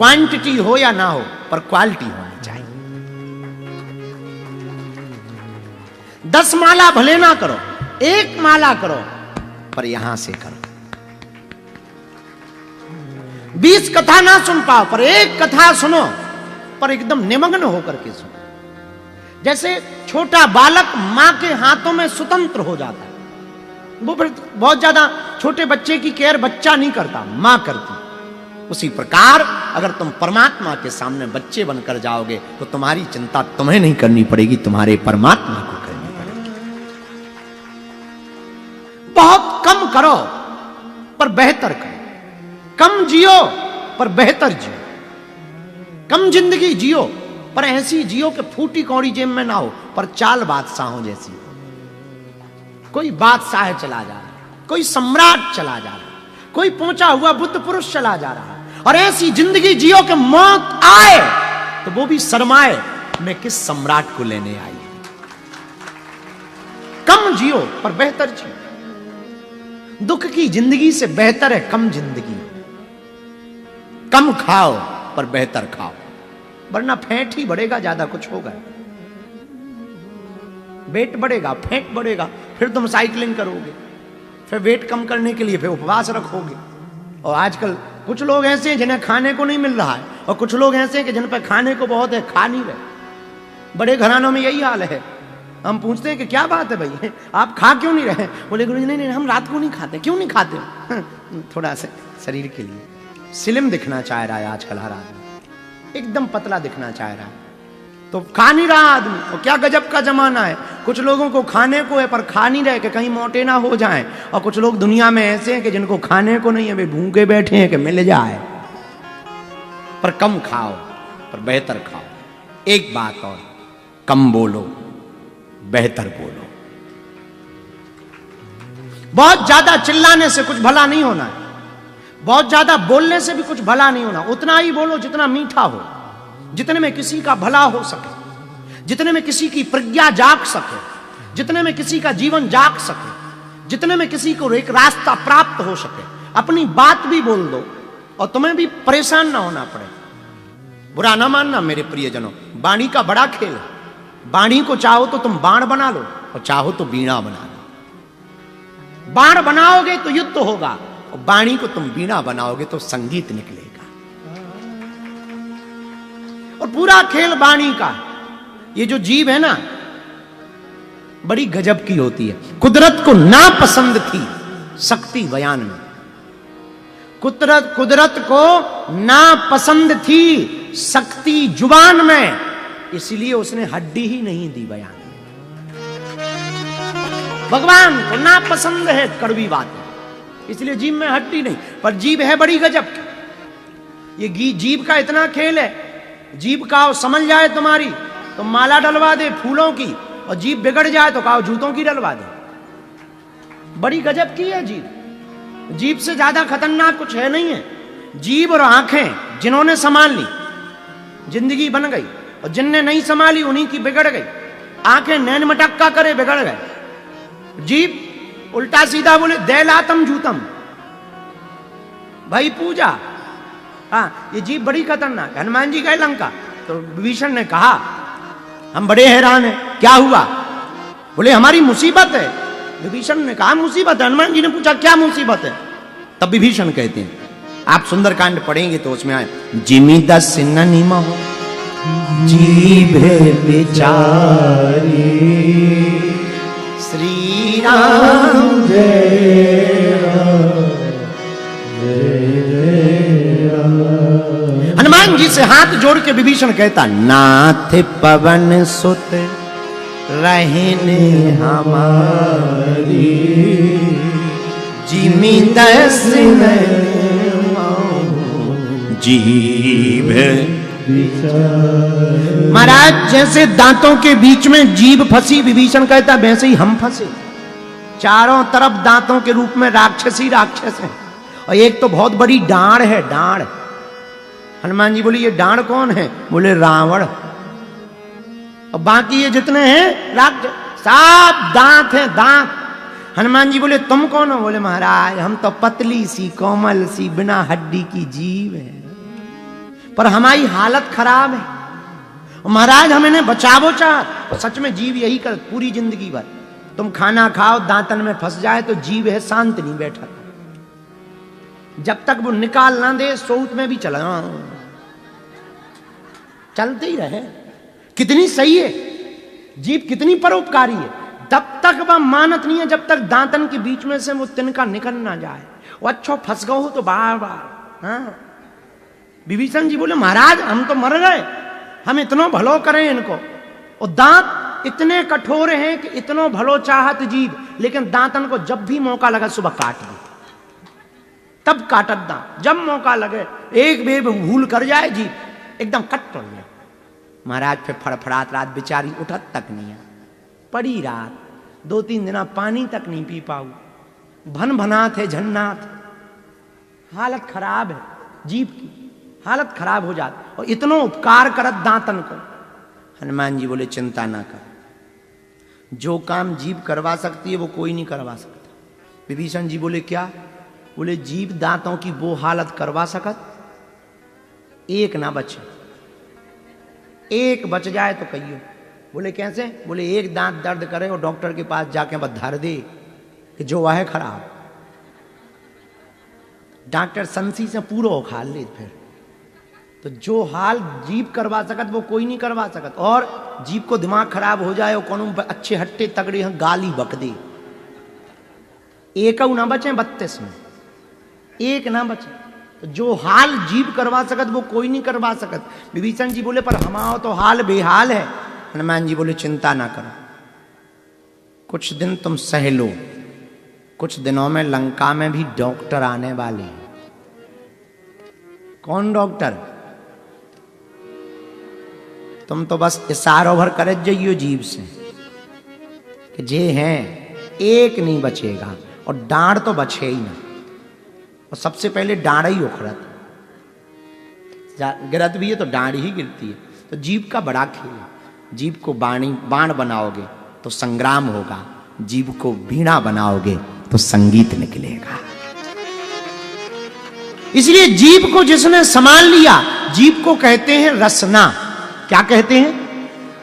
Quantity हो या ना हो, पर क्वालिटी होनी चाहिए। 10 माला भले ना करो, 1 माला करो, पर यहां से करो। 20 कथा ना सुन पाओ, पर 1 कथा सुनो, पर एकदम निमग्न होकर के सुनो। जैसे छोटा बालक मां के हाथों में स्वतंत्र हो जाता है, वो फिर बहुत ज्यादा छोटे बच्चे की केयर बच्चा नहीं करता, मां करती। उसी प्रकार अगर तुम परमात्मा के सामने बच्चे बनकर जाओगे तो तुम्हारी चिंता तुम्हें नहीं करनी पड़ेगी, तुम्हारे परमात्मा को करनी पड़ेगी। बहुत कम करो पर बेहतर करो, कम जियो पर बेहतर जियो, कम जिंदगी जियो पर ऐसी जियो कि फूटी कौड़ी जेब में ना हो, पर चाल बादशाहों जैसी। कोई बादशाह चला जा रहा है, कोई सम्राट चला जा रहा है, कोई पहुंचा हुआ बुद्ध पुरुष चला जा रहा है, और ऐसी जिंदगी जियो कि मौत आए तो वो भी शर्माए, मैं किस सम्राट को लेने आई। कम जियो पर बेहतर जियो। दुख की जिंदगी से बेहतर है कम जिंदगी। कम खाओ पर बेहतर खाओ, वरना फैट ही बढ़ेगा, ज्यादा कुछ होगा। वेट बढ़ेगा, फैट बढ़ेगा, फिर तुम साइकिलिंग करोगे, फिर वेट कम करने के लिए फिर उपवास रखोगे। और आजकल कुछ लोग ऐसे हैं जिन्हें खाने को नहीं मिल रहा है, और कुछ लोग ऐसे हैं कि जिन पर खाने को बहुत है, खा नहीं रहे। बड़े घरानों में यही हाल है। हम पूछते हैं कि क्या बात है भाई, आप खा क्यों नहीं रहे? बोले गुरु जी नहीं, हम रात को नहीं खाते। क्यों नहीं खाते? थोड़ा सा शरीर के लिए। स्लिम दिखना चाह रहा है आजकल हर आदमी, एकदम पतला दिखना चाह रहा है, तो खा नहीं रहा आदमी। तो क्या गजब का जमाना है, कुछ लोगों को खाने को है पर खा नहीं रहे कि कहीं मोटे ना हो जाएं, और कुछ लोग दुनिया में ऐसे हैं कि जिनको खाने को नहीं है, वे भूखे बैठे हैं कि मिल जाए। पर कम खाओ पर बेहतर खाओ। एक बात और, कम बोलो बेहतर बोलो। बहुत ज्यादा चिल्लाने से कुछ भला नहीं होना है, बहुत ज्यादा बोलने से भी कुछ भला नहीं होना। उतना ही बोलो जितना मीठा हो, जितने में किसी का भला हो सके, जितने में किसी की प्रज्ञा जाग सके, जितने में किसी का जीवन जाग सके, जितने में किसी को एक रास्ता प्राप्त हो सके। अपनी बात भी बोल दो और तुम्हें भी परेशान ना होना पड़े। बुरा ना मानना मेरे प्रियजनों, वाणी का बड़ा खेल है। वाणी को चाहो तो तुम बाण बना लो, और चाहो तो बीणा बना लो। बाण बनाओगे तो युद्ध होगा, और वाणी को तुम बीणा बनाओगे तो संगीत निकलेगा। और पूरा खेल वाणी का। ये जो जीव है ना, बड़ी गजब की होती है। कुदरत को ना पसंद थी शक्ति बयान में, कुदरत को ना पसंद थी शक्ति जुबान में, इसलिए उसने हड्डी ही नहीं दी बयान में। भगवान को ना पसंद है कड़वी बात, इसलिए जीव में हड्डी नहीं। पर जीव है बड़ी गजब की। ये जीव का इतना खेल है, जीव का समझ जाए तुम्हारी तो माला डलवा दे फूलों की, और जीव बिगड़ जाए तो कहो जूतों की डलवा दे। बड़ी गजब की है जीव। जीव से ज्यादा खतरनाक कुछ है नहीं है। जीव और आंखें जिन्होंने संभाल ली जिंदगी बन गई, और जिनने नहीं संभाली उन्हीं की बिगड़ गई। आंखें नैन मटक्का करे बिगड़ गए। जीव उल्टा सीधा बोले दैलातम जूतम, भाई पूजा। हाँ, ये जीव बड़ी खतरनाक। हनुमान जी गए लंका तो विभीषण ने कहा हम बड़े हैरान हैं, क्या हुआ? बोले हमारी मुसीबत है। विभीषण ने कहा मुसीबत है? हनुमान जी ने पूछा क्या मुसीबत है? तब विभीषण कहते हैं, आप सुंदरकांड पढ़ेंगे तो उसमें आए, जिमी दस निम हो जीभे बिचारी श्री राम जय राम। हनुमान जी से हाथ जोड़ के विभीषण कहता, नाथ पवन सुत रहने हमारी जिमी दस जीभ। महाराज जैसे दांतों के बीच में जीभ फंसी, विभीषण कहता वैसे ही हम फंसे। चारों तरफ दांतों के रूप में राक्षसी राक्षस हैं, और एक तो बहुत बड़ी डांड है, डांड। हनुमान जी बोले ये डांड कौन है? बोले रावण। और बाकी ये जितने हैं राक्षस सब दांत हैं, दांत। हनुमान जी बोले तुम कौन हो? बोले महाराज हम तो पतली सी कोमल सी बिना हड्डी की जीव है, पर हमारी हालत खराब है। महाराज हम इन्हें बचावो चाह, सच में जीव यही कर पूरी जिंदगी भर। तुम खाना खाओ दांतन में फंस जाए तो जीव है शांत नहीं बैठा, जब तक वो निकाल ना दे सोच में भी चला चलते ही रहे। कितनी सही है जीव, कितनी परोपकारी है। तब तक वह मानत नहीं है जब तक दांतन के बीच में से वो तिनका निकल ना जाए। वो अच्छा फंस गए हो तो बार बार। हाँ विभीषण जी बोले महाराज हम तो मर गए, हम इतना भलो करें इनको। और दांत इतने कठोर हैं कि इतना भलो चाहत जीव, लेकिन दांतन को जब भी मौका लगा सुबह काट दे, तब काटत दांत। जब मौका लगे एक बेर भूल कर जाए जीव एकदम कट पड़ गया। महाराज फिर फड़फड़ात रात बेचारी उठत तक नहीं है, पड़ी रात 2-3 दिन पानी तक नहीं पी पाऊ, भन भनात है झन्नाथ। हालत खराब है जीव की, हालत खराब हो जाती। और इतना उपकार करत दांतन को। हनुमान जी बोले चिंता ना कर, जो काम जीव करवा सकती है वो कोई नहीं करवा सकता। विभीषण जी बोले क्या? बोले जीव दांतों की वो हालत करवा सकत, एक ना बचे, एक बच जाए तो कहियो। बोले कैसे? बोले एक दांत दर्द करे और डॉक्टर के पास जाके बस धर दे कि जो वह है खराब, डॉक्टर संसी से पूरा उखाड़ ले। फिर तो जो हाल जीव करवा सकत वो कोई नहीं करवा सकत। और जीव को दिमाग खराब हो जाए और कौन अच्छे हट्टे तगड़े हैं गाली बक दे, एक ना बचे 32 में, एक ना बचे। तो जो हाल जीव करवा सकत वो कोई नहीं करवा सकत। विभीषण जी बोले पर हमारा तो हाल बेहाल है। हनुमान जी बोले चिंता ना करो, कुछ दिन तुम सह लो, कुछ दिनों में लंका में भी डॉक्टर आने वाले हैं। कौन डॉक्टर? तुम तो बस इशारों भर कर जाइयो जीव से कि जे हैं एक नहीं बचेगा, और डांड तो बचे ही ना। और सबसे पहले डांड ही उखड़त, गिरत भी है तो डांड ही गिरती है। तो जीव का बड़ा खेल है। जीव को बाण बनाओगे तो संग्राम होगा, जीव को वीणा बनाओगे तो संगीत निकलेगा। इसलिए जीव को जिसने संभाल लिया, जीव को कहते हैं रसना। क्या कहते हैं?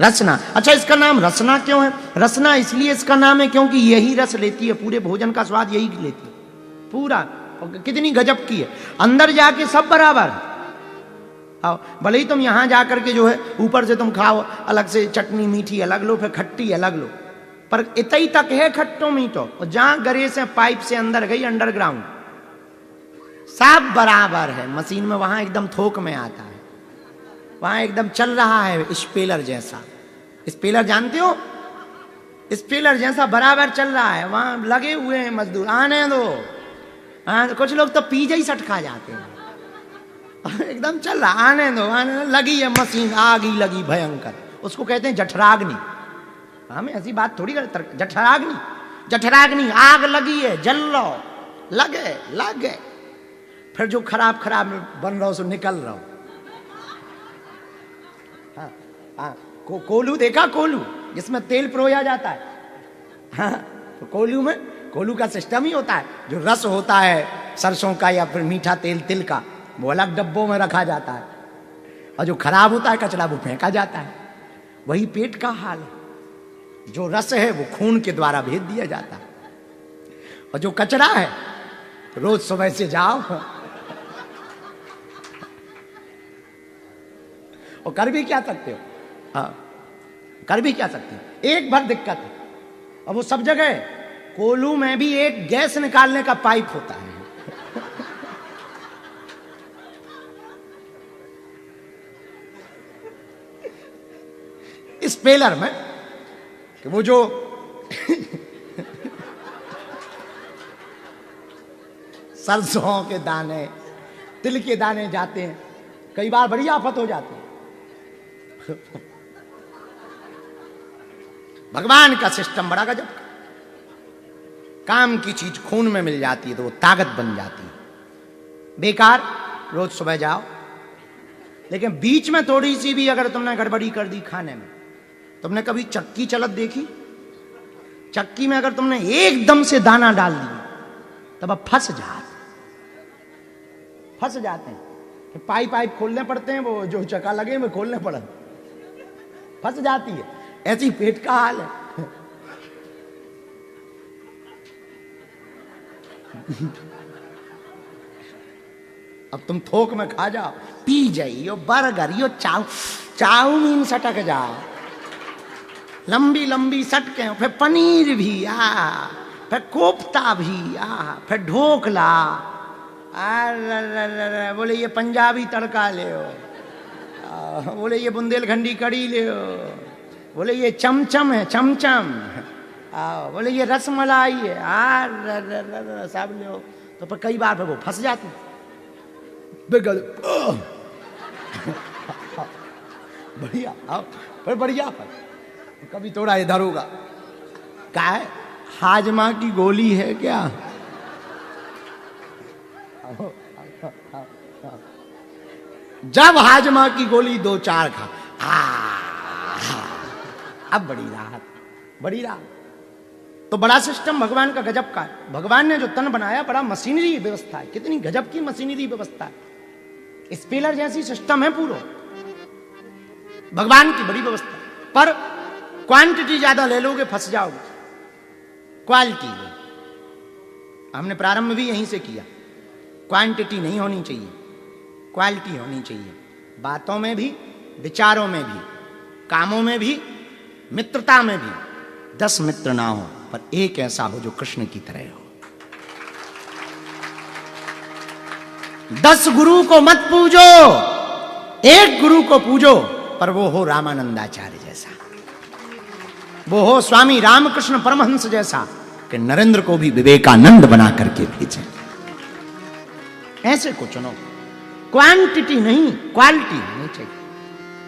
रसना। अच्छा इसका नाम रसना क्यों है? रसना इसलिए इसका नाम है क्योंकि यही रस लेती है, पूरे भोजन का स्वाद यही लेती है पूरा। कितनी गजब की है, अंदर जाके सब बराबर। आओ भले ही तुम यहां जाकर के जो है ऊपर से तुम खाओ अलग से, चटनी मीठी अलग लो, फिर खट्टी अलग लो, पर इतनी तक है खट्टो मीठो। और जहां गरे से पाइप से अंदर गई अंडरग्राउंड, सब बराबर है। मशीन में वहां एकदम थोक में आता है, वहां एकदम चल रहा है स्पेलर जैसा। स्पेलर जानते हो? स्पेलर जैसा बराबर चल रहा है, वहां लगे हुए हैं मजदूर। आने दो। हाँ कुछ लोग तो पीछे ही सटका जाते हैं, एकदम चल रहा, आने दो आने दो। लगी है मशीन, आग ही लगी भयंकर, उसको कहते हैं जठराग्नि। हमें ऐसी बात थोड़ी करते, जठराग्नि, जठराग्नि आग लगी है, जल लो, लगे लगे। फिर जो खराब खराब बन रहा हो सो निकल रहा हो। हाँ हाँ कोलू देखा? कोलू जिसमें तेल पिरोया जाता है। हाँ तो कोलू में, कोलू का सिस्टम ही होता है, जो रस होता है सरसों का या फिर मीठा तेल तिल का, वो अलग डब्बों में रखा जाता है, और जो खराब होता है कचरा वो फेंका जाता है। वही पेट का हाल है, जो रस है वो खून के द्वारा भेज दिया जाता है, और जो कचरा है रोज सुबह से जाओ और कर भी क्या सकते हो। हाँ कर भी क्या सकते हो, एक बार दिक्कत है। और वो सब जगह, कोलू में भी एक गैस निकालने का पाइप होता है। स्पेलर में कि वो जो सरसों के दाने तिल के दाने जाते हैं, कई बार बड़ी आफत हो जाती है। भगवान का सिस्टम बड़ा गजब। काम की चीज खून में मिल जाती है तो वो ताकत बन जाती है। बेकार रोज सुबह जाओ, लेकिन बीच में थोड़ी सी भी अगर तुमने गड़बड़ी कर दी खाने में, तुमने कभी चक्की चलत देखी? चक्की में अगर तुमने एकदम से दाना डाल दिया तब अब फंस जाते हैं। पाइप पाइप खोलने पड़ते हैं, वो जो चक्का लगे वो खोलने पड़े, फंस जाती है। ऐसी पेट का हाल है। अब तुम थोक में खा जाओ, पी जाइयो बर्गर यो चाउमीन सटक जाओ, लंबी लंबी सटके, फिर पनीर भी फिर कोफ्ता भी फिर ढोकला, बोले ये पंजाबी तड़का ले, बोले ये बुंदेलखंडी कड़ी ले, बोले ये चमचम है चमचम, बोले ये रसमलाई है, सब ले। तो पर कई बार फिर वो फंस जाती, बढ़िया फिर बढ़िया, कभी थोड़ा इधर होगा, क्या है हाजमा की गोली है क्या? जब हाजमा की गोली 2-4 खा, अब बड़ी राहत, बड़ी राहत। तो बड़ा सिस्टम भगवान का गजब का है। भगवान ने जो तन बनाया बड़ा मशीनरी व्यवस्था है, कितनी गजब की मशीनरी व्यवस्था है, स्पेलर जैसी सिस्टम है पूरा भगवान की, बड़ी व्यवस्था। पर क्वांटिटी ज्यादा ले लोगे फंस जाओगे, क्वालिटी लो। हमने प्रारंभ भी यहीं से किया, क्वांटिटी नहीं होनी चाहिए, क्वालिटी होनी चाहिए, बातों में भी, विचारों में भी, कामों में भी, मित्रता में भी। 10 मित्र ना हो पर एक ऐसा हो जो कृष्ण की तरह हो। 10 गुरु को मत पूजो, एक गुरु को पूजो, पर वो हो रामानंदाचार्य जैसा, वो हो स्वामी रामकृष्ण परमहंस जैसा, कि नरेंद्र को भी विवेकानंद बना करके भेजे। ऐसे को चुनो, क्वांटिटी नहीं क्वालिटी होनी चाहिए।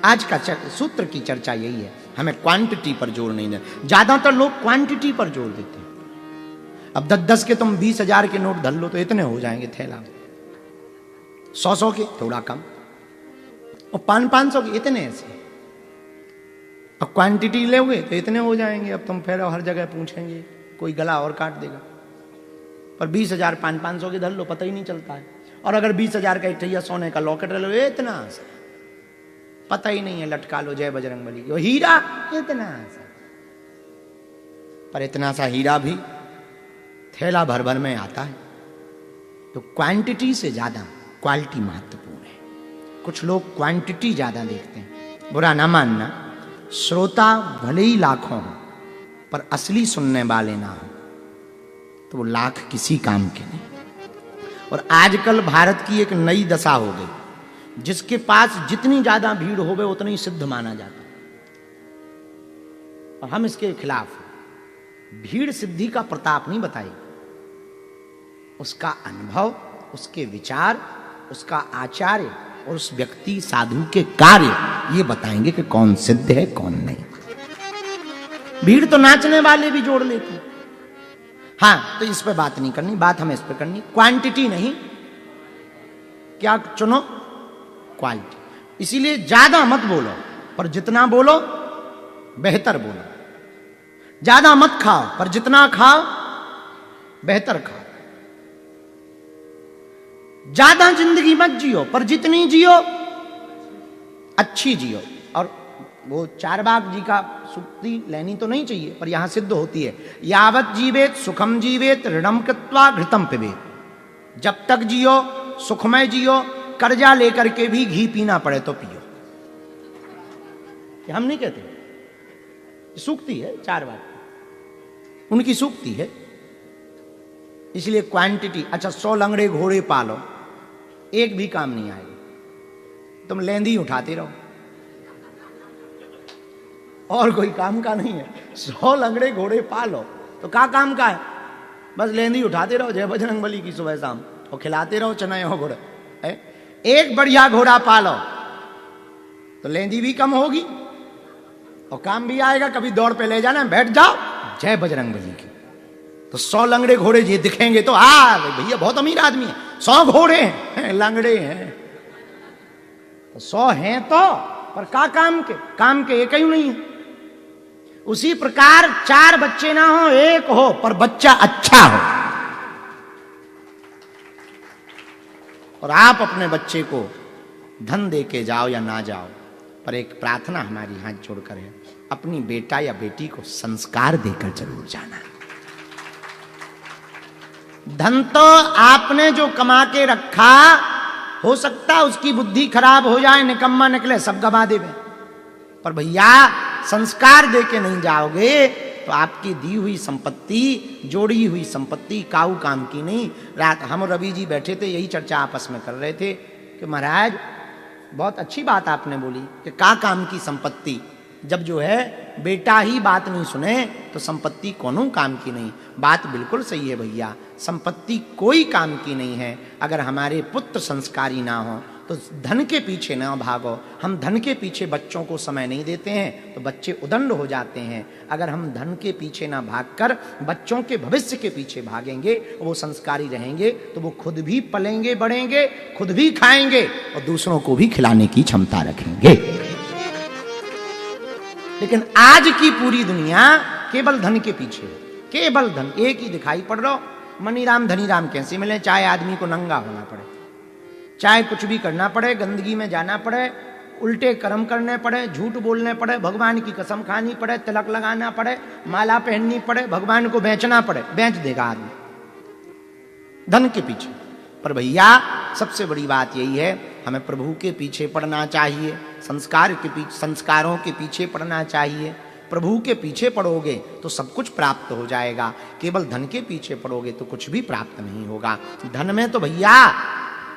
आज का सूत्र की चर्चा यही है, हमें क्वांटिटी पर जोर नहीं देना। ज्यादातर लोग क्वांटिटी पर जोर देते हैं। अब 10-10 के तुम 20,000 के नोट धर लो तो इतने हो जाएंगे थैला, 100-100 के थोड़ा कम, और 500-500 के इतने ऐसे। अब क्वांटिटी लोगे तो इतने हो जाएंगे। अब तुम फिर हर जगह पूछेंगे, कोई गला और काट देगा। पर 20,000 500 के धर लो, पता ही नहीं चलता है। और अगर 20,000 का इटैया सोने का लॉकेट ले लो, इतना सा पता ही नहीं है, लटका लो जय बजरंगबली की। हीरा इतना सा, पर इतना सा हीरा भी थैला भर भर में आता है। तो क्वांटिटी से ज्यादा क्वालिटी महत्वपूर्ण है। कुछ लोग क्वांटिटी ज्यादा देखते हैं, बुरा ना मानना। श्रोता भले ही लाखों हो पर असली सुनने वाले ना हो तो वो लाख किसी काम के नहीं। और आजकल भारत की एक नई दशा हो गई, जिसके पास जितनी ज्यादा भीड़ होवे उतना ही सिद्ध माना जाता है, और हम इसके खिलाफ हैं। भीड़ सिद्धि का प्रताप नहीं बताएगी, उसका अनुभव, उसके विचार, उसका आचार्य और उस व्यक्ति साधु के कार्य ये बताएंगे कि कौन सिद्ध है कौन नहीं। भीड़ तो नाचने वाले भी जोड़ लेती। हाँ, तो इस पे बात नहीं करनी, बात हमें इस पे करनी, क्वांटिटी नहीं, क्या चुनो, क्वालिटी। इसीलिए ज्यादा मत बोलो, पर जितना बोलो बेहतर बोलो। ज्यादा मत खाओ, पर जितना खाओ बेहतर खाओ। ज्यादा जिंदगी मत जियो, पर जितनी जियो अच्छी जियो। और वो चारबाग जी का सूक्ति लेनी तो नहीं चाहिए, पर यहां सिद्ध होती है, यावत जीवेत सुखम जीवेत ऋणम कृत्वा घृतम पिबेत। जब तक जियो सुखमय जियो, कर्जा लेकर के भी घी पीना पड़े तो पियो। हम नहीं कहते, सूक्ति है चारबाग, उनकी सूक्ति है। इसलिए क्वांटिटी। अच्छा, 100 लंगड़े घोड़े पालो, एक भी काम नहीं आएगा, तुम लेंदी उठाते रहो, और कोई काम का नहीं है। 100 लंगड़े घोड़े पालो तो क्या काम का है, बस लेंदी उठाते रहो जय बजरंगबली की सुबह शाम, और खिलाते रहो चने हो घोड़े। एक बढ़िया घोड़ा पालो तो लेंदी भी कम होगी और काम भी आएगा। कभी दौड़ पे ले जाना, बैठ जाओ जय बजरंगबली की। तो 100 लंगड़े घोड़े ये दिखेंगे तो भैया बहुत अमीर आदमी है, 100 घोड़े हैं, लंगड़े हैं। तो 100 हैं तो, पर का काम के एक ही नहीं है। उसी प्रकार 4 बच्चे ना हो, एक हो, पर बच्चा अच्छा हो। और आप अपने बच्चे को धन दे के जाओ या ना जाओ, पर एक प्रार्थना हमारी हाथ जोड़कर है, अपनी बेटा या बेटी को संस्कार देकर जरूर जाना। धन तो आपने जो कमा के रखा, हो सकता उसकी बुद्धि खराब हो जाए, निकम्मा निकले, सब गवा देवे, पर भैया संस्कार दे के नहीं जाओगे तो आपकी दी हुई संपत्ति, जोड़ी हुई संपत्ति काऊ काम की नहीं। रात हम रवि जी बैठे थे, यही चर्चा आपस में कर रहे थे कि महाराज बहुत अच्छी बात आपने बोली कि का काम की संपत्ति, जब जो है बेटा ही बात नहीं सुने तो संपत्ति कोनो काम की नहीं। बात बिल्कुल सही है भैया, संपत्ति कोई काम की नहीं है। अगर हमारे पुत्र संस्कारी ना हो तो धन के पीछे ना भागो। हम धन के पीछे बच्चों को समय नहीं देते हैं तो बच्चे उदंड हो जाते हैं। अगर हम धन के पीछे ना भागकर बच्चों के भविष्य के पीछे भागेंगे, वो संस्कारी रहेंगे तो वो खुद भी पलेंगे, बढ़ेंगे, खुद भी खाएंगे और दूसरों को भी खिलाने की क्षमता रखेंगे। लेकिन आज की पूरी दुनिया केवल धन के पीछे है, केवल धन। एक ही दिखाई पड़ रहा, मनीराम धनीराम कैसे मिले, चाहे आदमी को नंगा होना पड़े, चाहे कुछ भी करना पड़े, गंदगी में जाना पड़े, उल्टे कर्म करने पड़े, झूठ बोलने पड़े, भगवान की कसम खानी पड़े, तिलक लगाना पड़े, माला पहननी पड़े, भगवान को बेचना पड़े, बेच देगा आदमी धन के पीछे। पर भैया सबसे बड़ी बात यही है, हमें प्रभु के पीछे पड़ना चाहिए, संस्कारों के पीछे पड़ना चाहिए। प्रभु के पीछे पड़ोगे तो सब कुछ प्राप्त हो जाएगा, केवल धन के पीछे पड़ोगे तो कुछ भी प्राप्त नहीं होगा। धन में तो भैया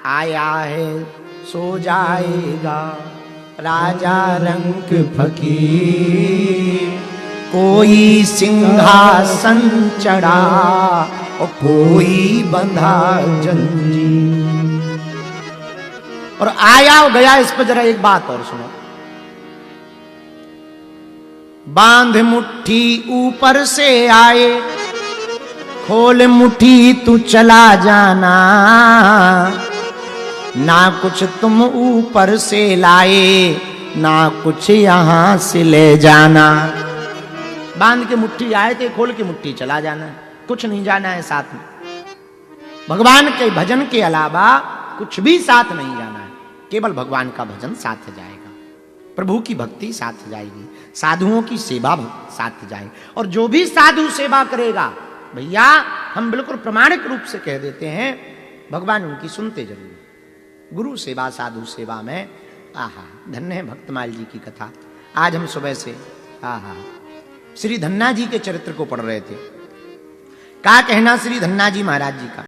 आया है सो जाएगा, राजा रंक फकीर, कोई सिंहासन चढ़ा और कोई बंधा जंजीर। और आया और गया, इस पर जरा एक बात और सुनो। बांध मुट्ठी ऊपर से आए, खोल मुट्ठी तू चला जाना, ना कुछ तुम ऊपर से लाए, ना कुछ यहां से ले जाना। बांध के मुट्ठी आए थे, खोल के मुट्ठी चला जाना, कुछ नहीं जाना है साथ में। भगवान के भजन के अलावा कुछ भी साथ नहीं जाना है, केवल भगवान का भजन साथ जाएगा, प्रभु की भक्ति साथ जाएगी, साधुओं की सेवा साथ जाएगी। और जो भी साधु सेवा करेगा भैया, हम बिल्कुल प्रमाणिक रूप से कह देते हैं, भगवान उनकी सुनते जरूर। गुरु सेवा साधु सेवा में आहा, धन्य है भक्तमाल जी की कथा। आज हम सुबह से आहा श्री धन्ना जी के चरित्र को पढ़ रहे थे। क्या कहना श्री धन्ना जी महाराज जी का।